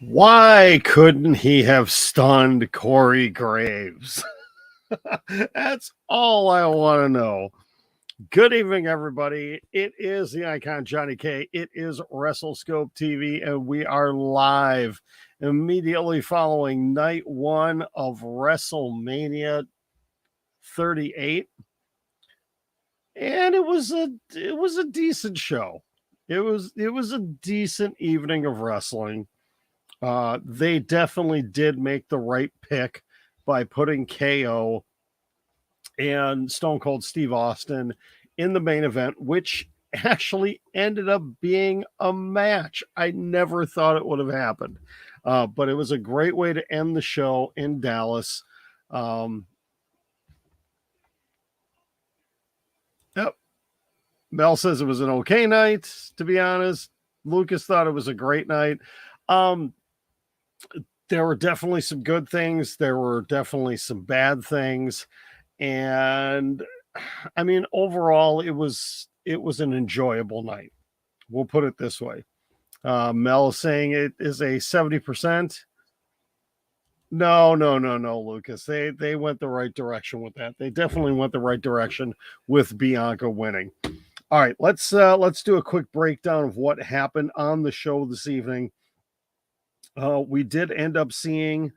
Why couldn't he have stunned Corey Graves? That's all I want to know. Good evening, everybody. It is the icon Johnny K. It is WrestleScope TV, and we are live immediately following night one of WrestleMania 38. And it was a decent show. It was a decent evening of wrestling. They definitely did make the right pick by putting KO and Stone Cold Steve Austin in the main event, which actually ended up being a match. I never thought it would have happened, but it was a great way to end the show in Dallas. Yep. Mel says it was an okay night, to be honest. Lucas thought it was a great night. There were definitely some good things. There were definitely some bad things. And I mean, overall, it was an enjoyable night. We'll put it this way. Mel is saying it is a 70%. No, Lucas. They went the right direction with that. They definitely went the right direction with Bianca winning. All right, let's do a quick breakdown of what happened on the show this evening. We did end up seeing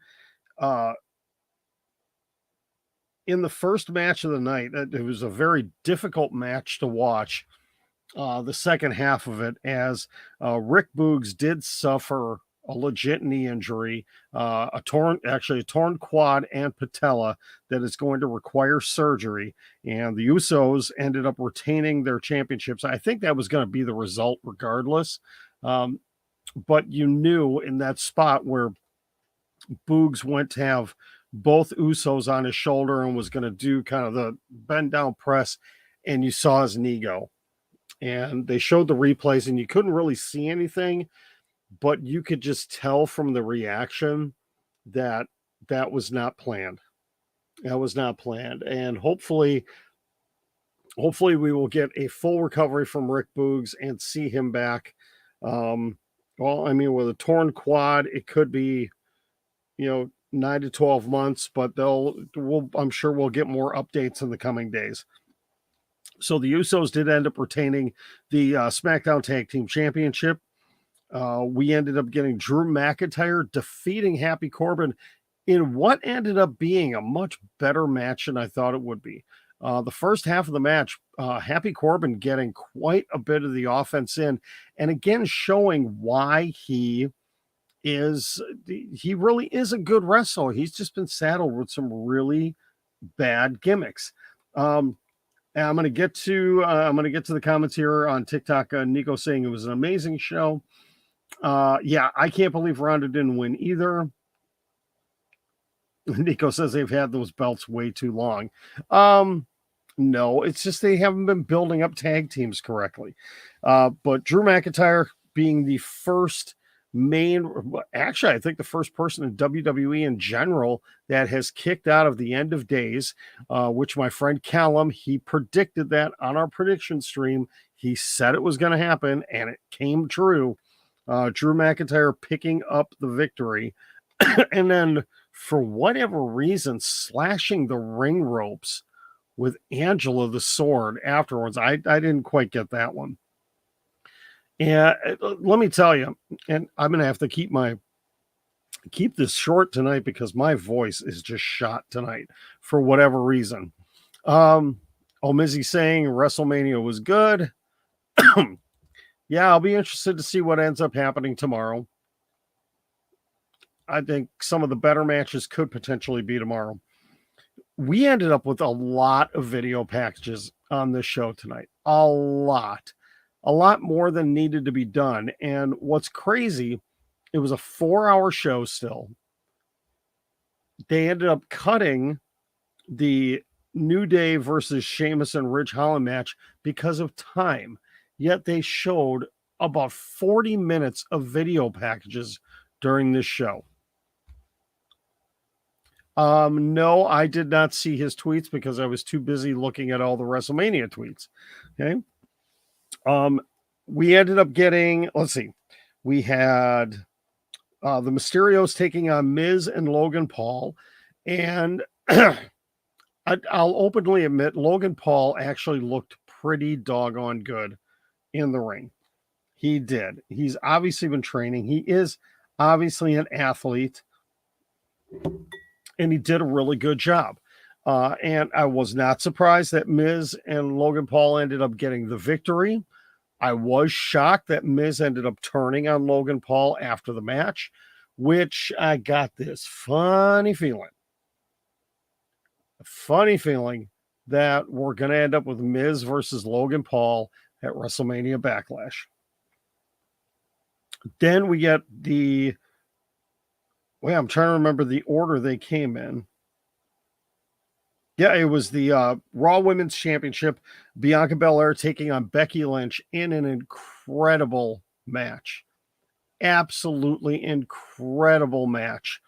in the first match of the night, it was a very difficult match to watch. The second half of it, as Rick Boogs did suffer a legit knee injury, a torn quad and patella that is going to require surgery. And the Usos ended up retaining their championships. I think that was going to be the result regardless. But you knew in that spot where Boogs went to have both Usos on his shoulder and was going to do kind of the bend down press, and you saw his knee go. And they showed the replays, and you couldn't really see anything, but you could just tell from the reaction that that was not planned. That was not planned. And hopefully we will get a full recovery from Rick Boogs and see him back. Well, I mean, with a torn quad, it could be, 9 to 12 months, but I'm sure we'll get more updates in the coming days. So the Usos did end up retaining the Smackdown Tag Team Championship. We ended up getting Drew McIntyre defeating Happy Corbin in what ended up being a much better match than I thought it would be. The first half of the match, Happy Corbin getting quite a bit of the offense in, and again showing why he really is a good wrestler. He's just been saddled with some really bad gimmicks. And I'm going to get to the comments here on TikTok. Nico saying it was an amazing show. Yeah, I can't believe Ronda didn't win either. Nico says they've had those belts way too long. No, it's just they haven't been building up tag teams correctly. But Drew McIntyre being the first I think the first person in WWE in general that has kicked out of the end of days, which my friend Callum, he predicted that on our prediction stream. He said it was going to happen, and it came true. Drew McIntyre picking up the victory, and then for whatever reason, slashing the ring ropes with Angela the Sword afterwards. I didn't quite get that one. And let me tell you, and I'm going to have to keep this short tonight because my voice is just shot tonight for whatever reason. Mizzy saying WrestleMania was good. Yeah, I'll be interested to see what ends up happening tomorrow. I think some of the better matches could potentially be tomorrow. We ended up with a lot of video packages on this show tonight. A lot more than needed to be done. And what's crazy, it was a 4-hour show still. They ended up cutting the New Day versus Sheamus and Ridge Holland match because of time. Yet they showed about 40 minutes of video packages during this show. No, I did not see his tweets because I was too busy looking at all the WrestleMania tweets. Okay. We ended up getting, let's see, we had The Mysterios taking on Miz and Logan Paul. And I'll openly admit, Logan Paul actually looked pretty doggone good in the ring. He did. He's obviously been training. He is obviously an athlete, and he did a really good job. And I was not surprised that Miz and Logan Paul ended up getting the victory. I was shocked that Miz ended up turning on Logan Paul after the match, which I got this funny feeling that we're going to end up with Miz versus Logan Paul at WrestleMania Backlash. Then we get I'm trying to remember the order they came in. Yeah, it was the Raw Women's Championship, Bianca Belair taking on Becky Lynch in an incredible match. Absolutely incredible match.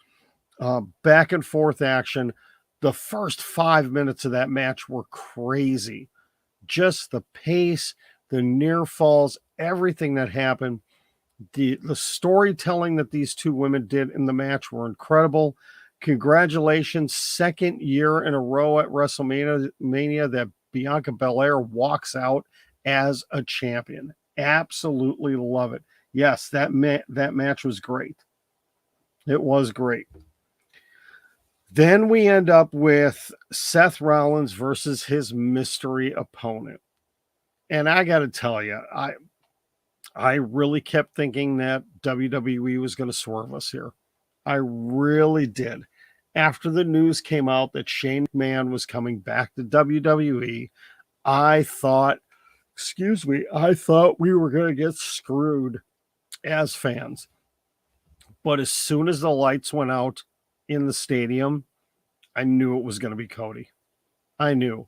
Back and forth action. The first 5 minutes of that match were crazy. Just the pace, the near falls, everything that happened. The storytelling that these two women did in the match were incredible. Congratulations, second year in a row at WrestleMania that Bianca Belair walks out as a champion. Absolutely love it. Yes, that match was great. It was great. Then we end up with Seth Rollins versus his mystery opponent. And I got to tell you, I really kept thinking that WWE was going to swerve us here. I really did. After the news came out that Shane McMahon was coming back to WWE, I thought we were going to get screwed as fans. But as soon as the lights went out in the stadium, I knew it was going to be Cody. I knew.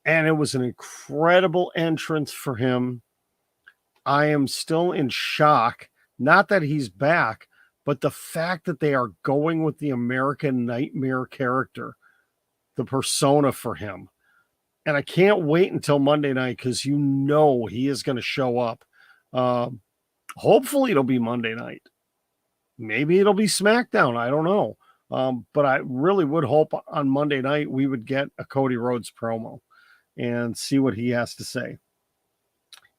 And it was an incredible entrance for him. I am still in shock. Not that he's back, but the fact that they are going with the American Nightmare character, the persona for him. And I can't wait until Monday night because he is going to show up. Hopefully it'll be Monday night. Maybe it'll be SmackDown. I don't know. But I really would hope on Monday night we would get a Cody Rhodes promo and see what he has to say.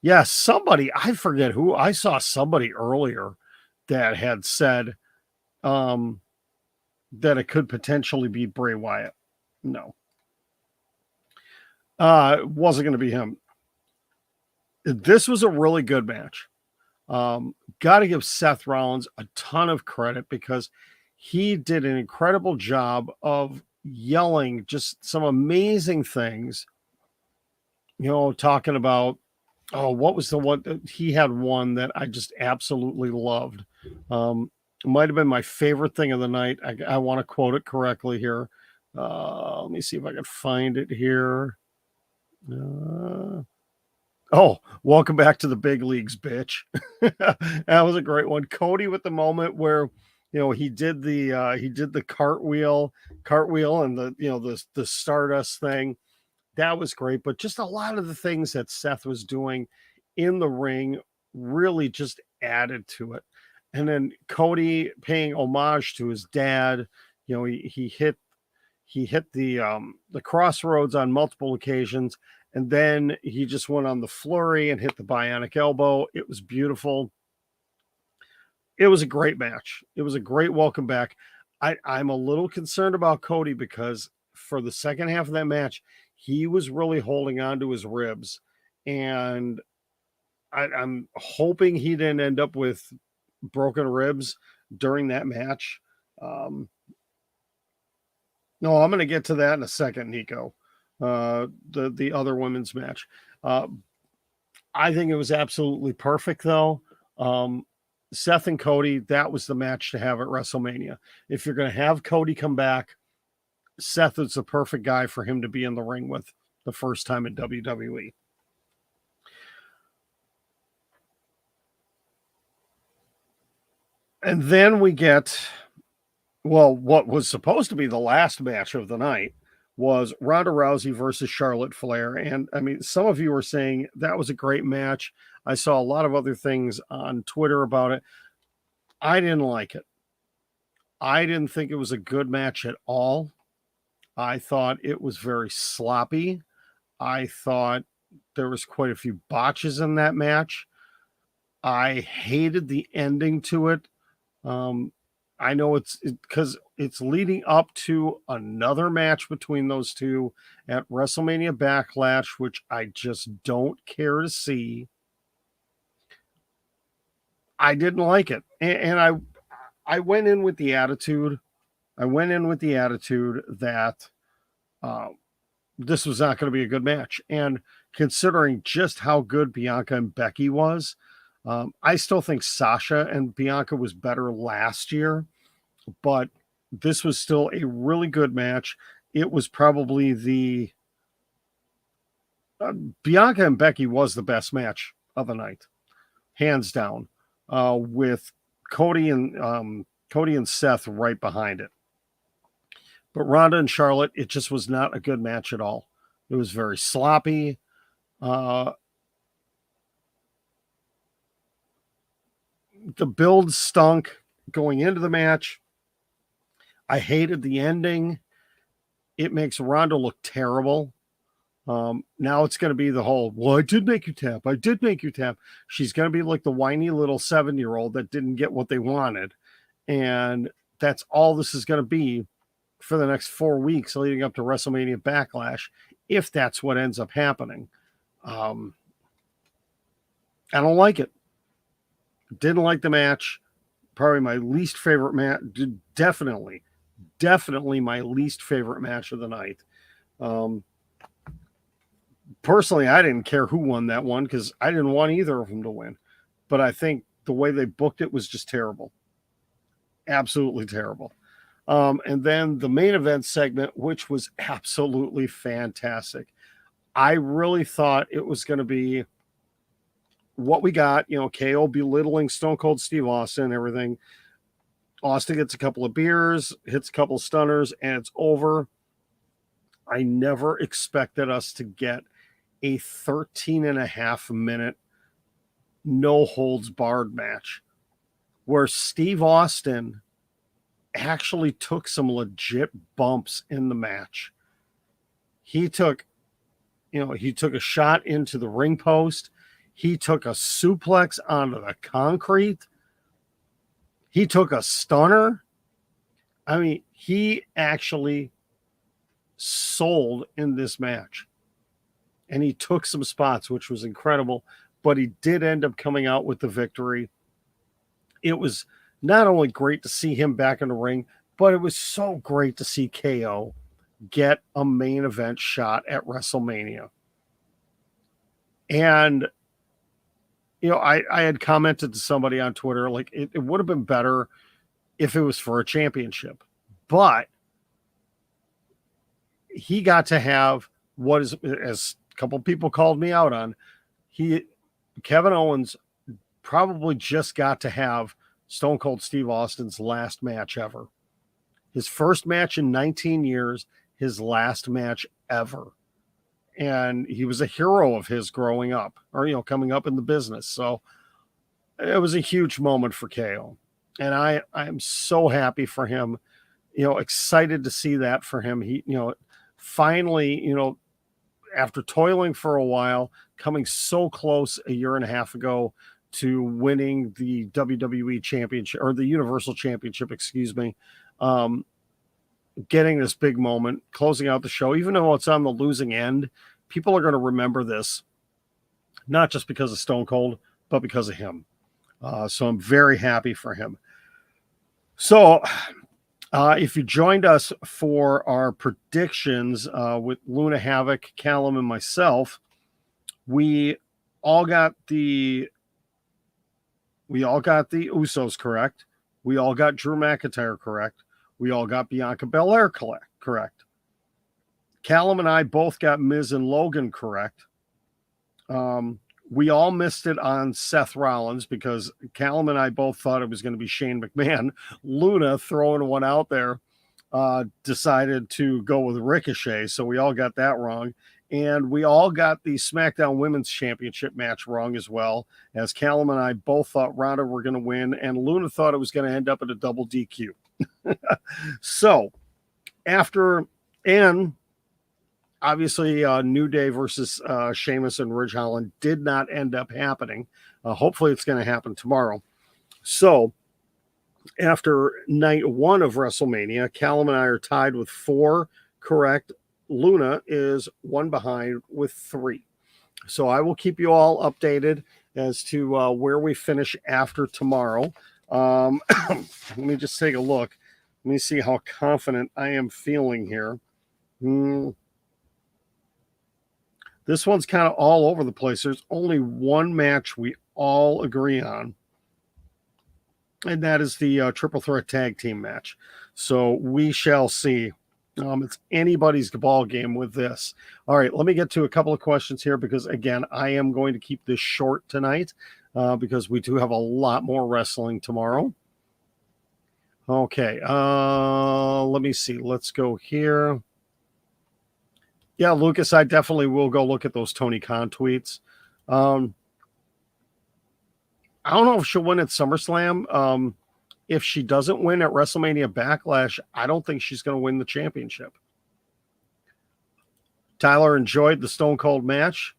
Yes, somebody, I forget who, I saw somebody earlier that had said that it could potentially be Bray Wyatt. No. It wasn't going to be him. This was a really good match. Got to give Seth Rollins a ton of credit because he did an incredible job of yelling just some amazing things. Talking about, what was the one? He had one that I just absolutely loved. Might have been my favorite thing of the night. I want to quote it correctly here. Let me see if I can find it here. Welcome back to the big leagues, bitch. That was a great one. Cody with the moment where he did the cartwheel and the Stardust thing. That was great, but just a lot of the things that Seth was doing in the ring really just added to it. And then Cody paying homage to his dad. He hit the crossroads on multiple occasions, and then he just went on the flurry and hit the bionic elbow. It was beautiful. It was a great match. It was a great welcome back. I'm a little concerned about Cody because for the second half of that match, he was really holding on to his ribs, and I'm hoping he didn't end up with broken ribs during that match. No, I'm going to get to that in a second, Nico. The other women's match. I think it was absolutely perfect, though. Seth and Cody, that was the match to have at WrestleMania. If you're going to have Cody come back, Seth is the perfect guy for him to be in the ring with the first time in WWE. And then we get, what was supposed to be the last match of the night was Ronda Rousey versus Charlotte Flair. And I mean, some of you were saying that was a great match. I saw a lot of other things on Twitter about it. I didn't like it. I didn't think it was a good match at all. I thought it was very sloppy. I thought there was quite a few botches in that match. I hated the ending to it. I know it's because it's leading up to another match between those two at WrestleMania Backlash, which I just don't care to see. I didn't like it, and I went in with the attitude. I went in with the attitude that this was not going to be a good match, and considering just how good Bianca and Becky was, I still think Sasha and Bianca was better last year, but this was still a really good match. It was probably the Bianca and Becky was the best match of the night, hands down, with Cody and Seth right behind it. But Ronda and Charlotte, it just was not a good match at all. It was very sloppy. The build stunk going into the match. I hated the ending. It makes Ronda look terrible. Now it's going to be the whole, well, I did make you tap. I did make you tap. She's going to be like the whiny little 7-year-old that didn't get what they wanted. And that's all this is going to be for the next 4 weeks leading up to WrestleMania Backlash, if that's what ends up happening. I don't like it. Didn't like the match. Probably my least favorite match. Definitely my least favorite match of the night. Personally, I didn't care who won that one because I didn't want either of them to win. But I think the way they booked it was just terrible. Absolutely terrible. And then the main event segment, which was absolutely fantastic. I really thought it was going to be what we got, KO belittling Stone Cold Steve Austin and everything. Austin gets a couple of beers, hits a couple of stunners, and it's over. I never expected us to get a 13.5-minute no holds barred match where Steve Austin actually took some legit bumps in the match. He took a shot into the ring post. He took a suplex onto the concrete. He took a stunner. I mean, he actually sold in this match. And he took some spots, which was incredible. But he did end up coming out with the victory. It was not only great to see him back in the ring, but it was so great to see KO get a main event shot at WrestleMania. And, I had commented to somebody on Twitter, like, it would have been better if it was for a championship. But he got to have what is, as a couple people called me out on, Kevin Owens probably just got to have Stone Cold Steve Austin's last match ever. His first match in 19 years, his last match ever. And he was a hero of his growing up, or, coming up in the business. So it was a huge moment for KO. And I'm so happy for him, excited to see that for him. He, finally, after toiling for a while, coming so close a year and a half ago to winning the WWE Championship, or the Universal Championship, excuse me, getting this big moment, closing out the show, even though it's on the losing end, people are going to remember this, not just because of Stone Cold, but because of him. So I'm very happy for him. So if you joined us for our predictions with Luna Havoc, Callum, and myself, we all got the Usos correct. We all got Drew McIntyre correct. We all got Bianca Belair correct. Callum and I both got Miz and Logan correct. We all missed it on Seth Rollins because Callum and I both thought it was going to be Shane McMahon. Luna, throwing one out there, decided to go with Ricochet, so we all got that wrong. And we all got the SmackDown Women's Championship match wrong as well, as Callum and I both thought Ronda were going to win, and Luna thought it was going to end up at a double DQ. So after, and obviously New Day versus Sheamus and Ridge Holland did not end up happening. Hopefully it's going to happen tomorrow. So after night one of WrestleMania, Callum and I are tied with 4 correct. Luna is 1 behind with 3. So I will keep you all updated as to where we finish after tomorrow. Let me just take a look. Let me see how confident I am feeling here. This one's kind of all over the place. There's only one match we all agree on, and that is the triple threat tag team match. So we shall see. It's anybody's ball game with this. All right, let me get to a couple of questions here because, again, I am going to keep this short tonight because we do have a lot more wrestling tomorrow. Okay, let me see. Let's go here. Yeah, Lucas, I definitely will go look at those Tony Khan tweets. I don't know if she'll win at SummerSlam. If she doesn't win at WrestleMania Backlash, I don't think she's going to win the championship. Tyler enjoyed the Stone Cold match.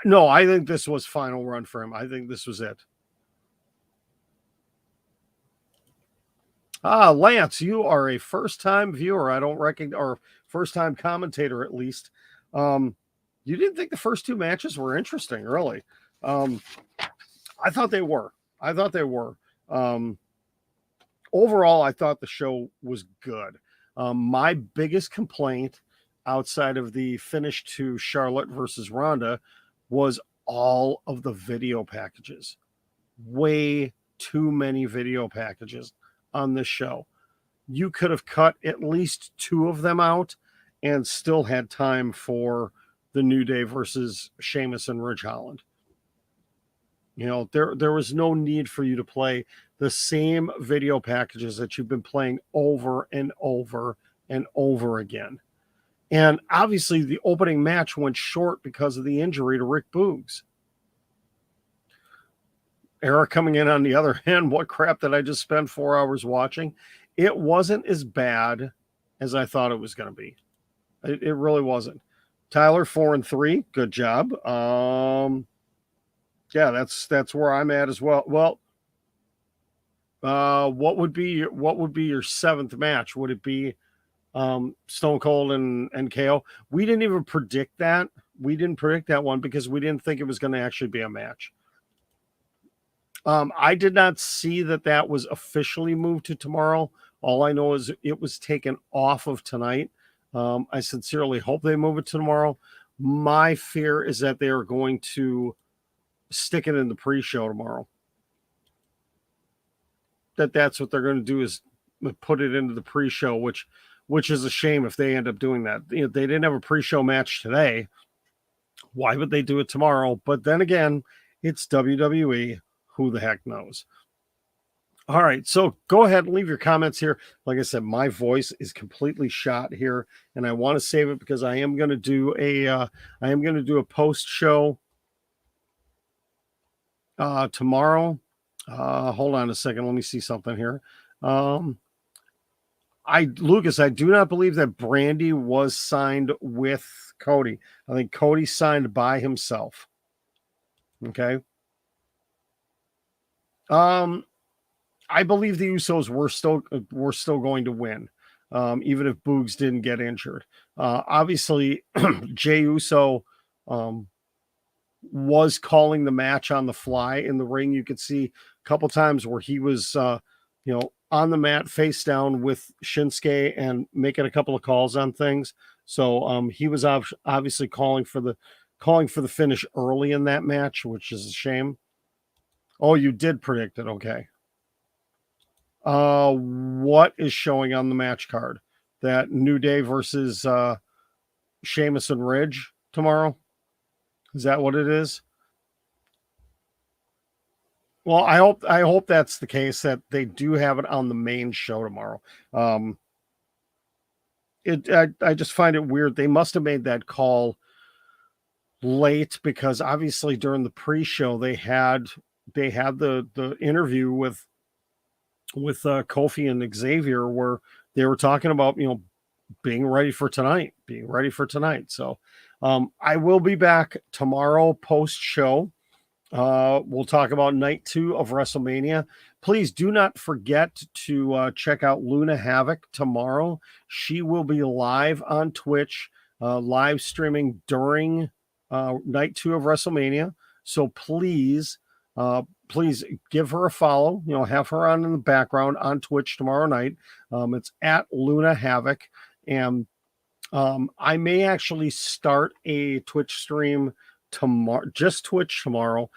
No, I think this was final run for him. I think this was it. Lance, you are a first-time viewer. I don't recognize, or first-time commentator at least. You didn't think the first 2 matches were interesting, really. I thought they were. Overall, I thought the show was good. My biggest complaint outside of the finish to Charlotte versus Ronda was all of the video packages. Way too many video packages on this show. You could have cut at least 2 of them out and still had time for the New Day versus Sheamus and Ridge Holland. You know, there was no need for you to play the same video packages that you've been playing over and over and over again. And obviously the opening match went short because of the injury to Rick Boogs. Eric coming in on the other hand, what crap did I just spend 4 hours watching? It wasn't as bad as I thought it was going to be. It really wasn't. Tyler, 4-3, good job. Yeah, that's where I'm at as well. Well, what would be your 7th match? Would it be Stone Cold and KO? We didn't even predict that. We didn't predict that one because we didn't think it was going to actually be a match. I did not see that was officially moved to tomorrow. All I know is it was taken off of tonight. I sincerely hope they move it to tomorrow. My fear is that they are going to stick it in the pre-show tomorrow. That's what they're going to do is put it into the pre-show, which is a shame if they end up doing that. You know, they didn't have a pre-show match today. Why would they do it tomorrow? But then again, it's WWE. Who the heck knows? All right, so go ahead and leave your comments here. Like I said, my voice is completely shot here, and I want to save it because I am going to do a post show tomorrow. Hold on a second. Let me see something here. Lucas, I do not believe that Brandy was signed with Cody. I think Cody signed by himself. Okay. I believe the Usos were still going to win, even if Boogs didn't get injured. Obviously, Jey Uso was calling the match on the fly in the ring. You could see a couple times where he was, on the mat face down with Shinsuke and making a couple of calls on things. So he was obviously calling for the finish early in that match, which is a shame. Oh, you did predict it. Okay. What is showing on the match card? That New Day versus Sheamus and Ridge tomorrow? Is that what it is? Well, I hope that's the case, that they do have it on the main show tomorrow. I just find it weird. They must have made that call late because obviously during the pre-show they had the interview with Kofi and Xavier, where they were talking about, being ready for tonight. So I will be back tomorrow post show. We'll talk about night 2 of WrestleMania. Please do not forget to check out Luna Havoc tomorrow. She will be live on Twitch, live streaming during night 2 of WrestleMania. So please give her a follow. Have her on in the background on Twitch tomorrow night. It's at Luna Havoc. And I may actually start a Twitch stream tomorrow, just Twitch tomorrow,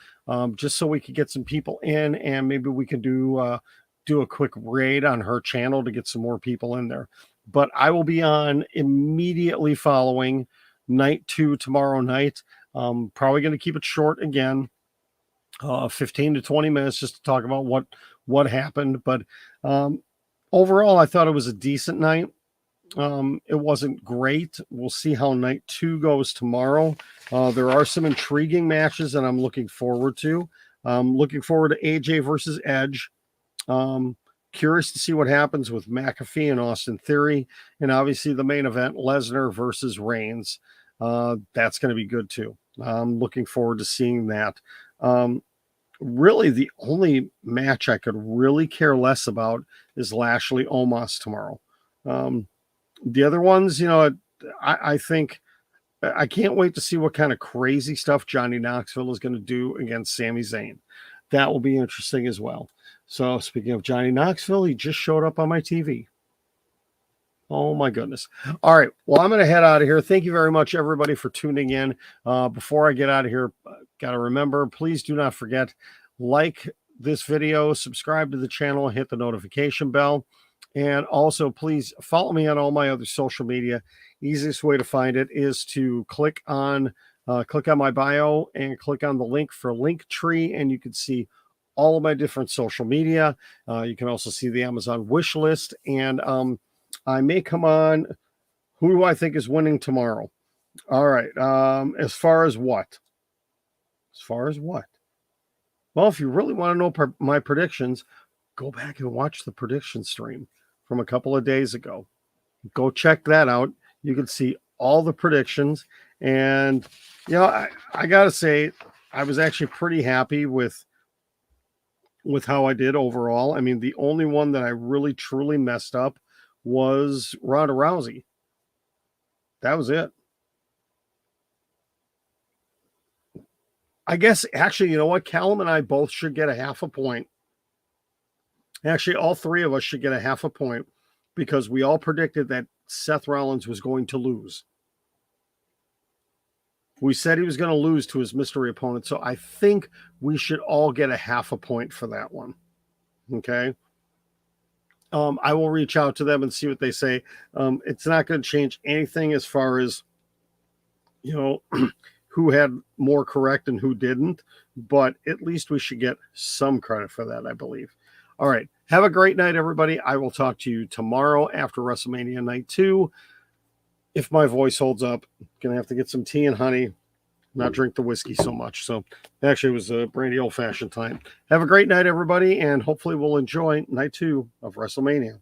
just so we could get some people in, and maybe we can do a quick raid on her channel to get some more people in there. But I will be on immediately following night 2 tomorrow night. Probably going to keep it short again, 15 to 20 minutes, just to talk about what happened. But overall, I thought it was a decent night. It wasn't great. We'll see how night 2 goes tomorrow. There are some intriguing matches that I'm looking forward to. Looking forward to AJ versus Edge. Curious to see what happens with McAfee and Austin Theory. And obviously the main event, Lesnar versus Reigns. That's going to be good too. I'm looking forward to seeing that. Really, the only match I could really care less about is Lashley Omos tomorrow. The other ones, I think I can't wait to see what kind of crazy stuff Johnny Knoxville is going to do against Sami Zayn. That will be interesting as well. So speaking of Johnny Knoxville, he just showed up on my TV. Oh my goodness. All right. Well, I'm going to head out of here. Thank you very much, everybody, for tuning in. Before I get out of here, got to remember, please do not forget, like this video, subscribe to the channel, hit the notification bell. And also, please follow me on all my other social media. Easiest way to find it is to click on my bio and click on the link for Linktree, and you can see all of my different social media. You can also see the Amazon wish list, and I may come on. Who do I think is winning tomorrow? All right. As far as what? Well, if you really want to know my predictions, go back and watch the prediction stream from a couple of days ago. Go check that out. You can see all the predictions. And, I got to say, I was actually pretty happy with how I did overall. I mean, the only one that I really, truly messed up was Ronda Rousey. That was it. I guess, actually, you know what? Callum and I both should get a half a point. Actually, all three of us should get a half a point because we all predicted that Seth Rollins was going to lose. We said he was going to lose to his mystery opponent, so I think we should all get a half a point for that one. Okay? I will reach out to them and see what they say. It's not going to change anything as far as, who had more correct and who didn't, but at least we should get some credit for that, I believe. All right. Have a great night, everybody. I will talk to you tomorrow after WrestleMania Night 2. If my voice holds up, I'm going to have to get some tea and honey, not drink the whiskey so much. So actually, it was a brandy old-fashioned time. Have a great night, everybody, and hopefully we'll enjoy Night 2 of WrestleMania.